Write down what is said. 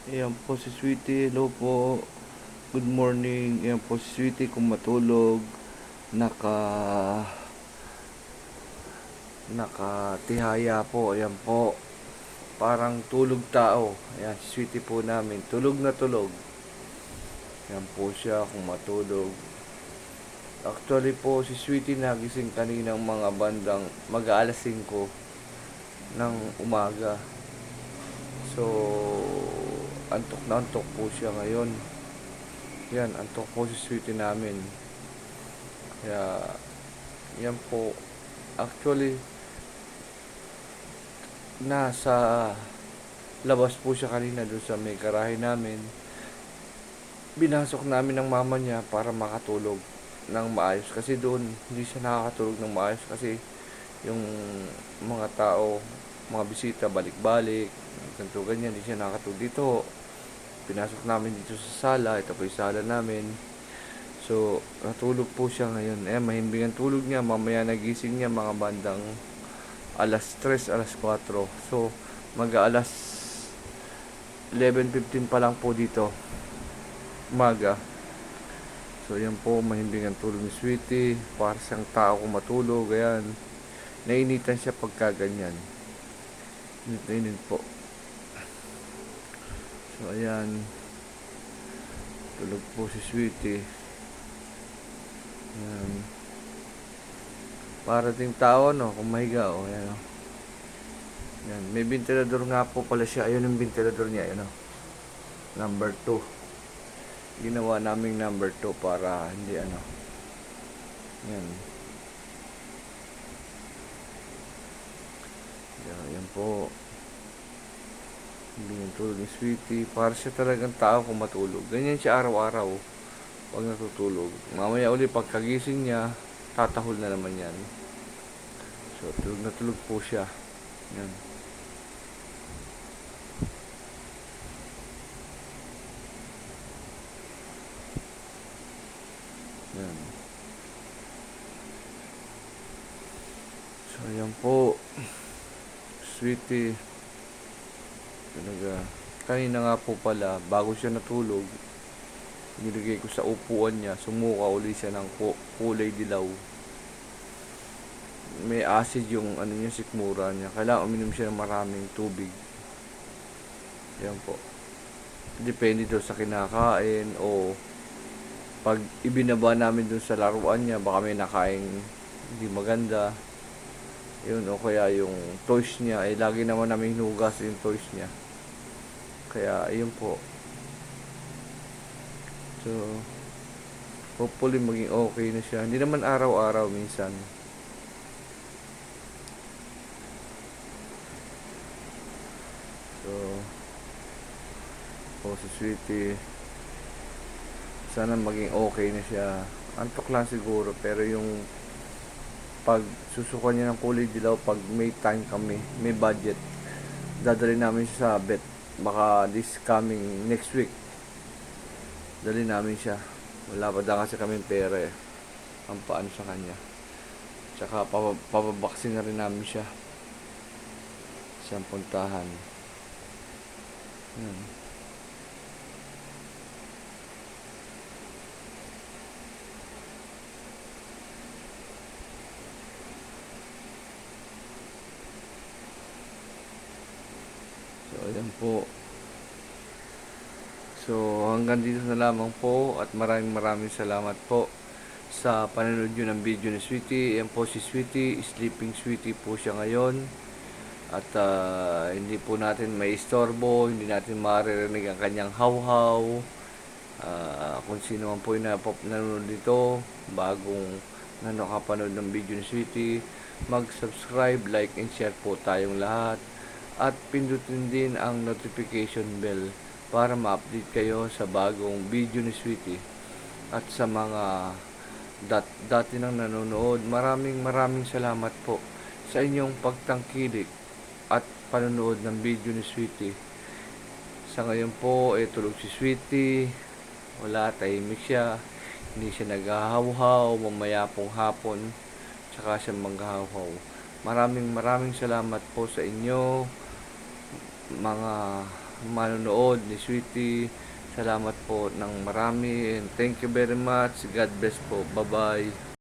Ayan po si Sweetie. Hello po. Good morning. Ayan po si Sweetie kung matulog. Naka... Nakatihaya po. Ayan po. Parang tulog tao. Ayan si Sweetie po namin. Tulog na tulog. Ayan po siya kung matulog. Actually po si Sweetie nagising kaninang mga bandang mag-aalas 5 ng umaga. So, antok na antok po siya ngayon. Yan, antok po si Sweetie namin. Kaya, yan po. Actually, nasa labas po siya kanina doon sa may garahe namin. Binasok namin ng mama niya para makatulog ng maayos. Kasi doon, hindi siya nakakatulog ng maayos. Kasi yung mga tao, mga bisita, balik-balik, ganito ganyan, hindi siya nakakatulog dito. Pinasok namin dito sa sala. Ito po yung sala namin. So, natulog po siya ngayon. Mahimbing ang tulog niya. Mamaya nagising niya mga bandang alas 3, alas 4. So, mag-alas 11:15 pa lang po dito. Umaga. So, yan po. Mahimbing ang tulog ni Sweetie. Para siyang tao kung matulog. Ayan. Nainitan siya pagka ganyan. Init na init po. So, ayan. Tulog po si Sweetie. Ayan. Para ding tao, no? Kung mahiga, o. Ayan, o. Ayan. May ventilador nga po pala siya. Ayun yung ventilador niya. Ayan, o. Number 2. Ginawa naming number 2 para hindi, ano. Ayan. Ayan po. Hindi yung tulog ni Sweetie. Para siya talagang tao kung matulog. Ganyan siya araw-araw. Pag natutulog. Mamaya uli pagkagising niya, tatahol na naman yan. So, tulog na tulog po siya. Yan. Yan. So, yan po. Sweetie. Talaga. Kanina nga po pala, bago siya natulog, nilagay ko sa upuan niya, sumuka uli siya ng kulay dilaw. May acid yung ano niya, sikmura niya. Kailangan uminom siya ng maraming tubig. Yan po. Depende daw sa kinakain o pag ibinaba namin dun sa laruan niya, baka may nakain hindi maganda. Yun, o kaya yung toys niya, lagi naman namin hinugas yung toys niya. Kaya, ayun po. So, hopefully maging okay na siya. Hindi naman araw-araw minsan. So, si Sweetie, sana maging okay na siya. Antok lang siguro, pero yung pag susukan niya ng kulay dilaw, pag may time kami, may budget, dadali namin siya sa vet. Baka this coming next week, dali namin siya. Wala pa daw kasi kami pera eh. Ang paano sa kanya. Tsaka papabaksin na rin namin siya. Siyang puntahan. Yan. So, ayan po. So, hanggang dito na lamang po at maraming salamat po sa panonood nyo ng video ni Sweetie. Ayan po si Sweetie, sleeping Sweetie po siya ngayon. At hindi po natin may istorbo, hindi natin maririnig ang kanyang hawhaw. Kung sino man po yung nanonood dito, bagong nakapanood ng video ni Sweetie, mag-subscribe, like, and share po tayong lahat. At pindutin din ang notification bell para ma-update kayo sa bagong video ni Sweetie. At sa mga dati nang nanonood, maraming salamat po sa inyong pagtangkilik at panonood ng video ni Sweetie. Sa ngayon po, tulog si Sweetie. Wala, tahimik siya. Hindi siya naghahawhaw. Mamaya pong hapon, tsaka siya maghahawhaw. Maraming salamat po sa inyo, mga manonood ni Sweetie. Salamat po ng marami and thank you very much. God bless po. Bye-bye.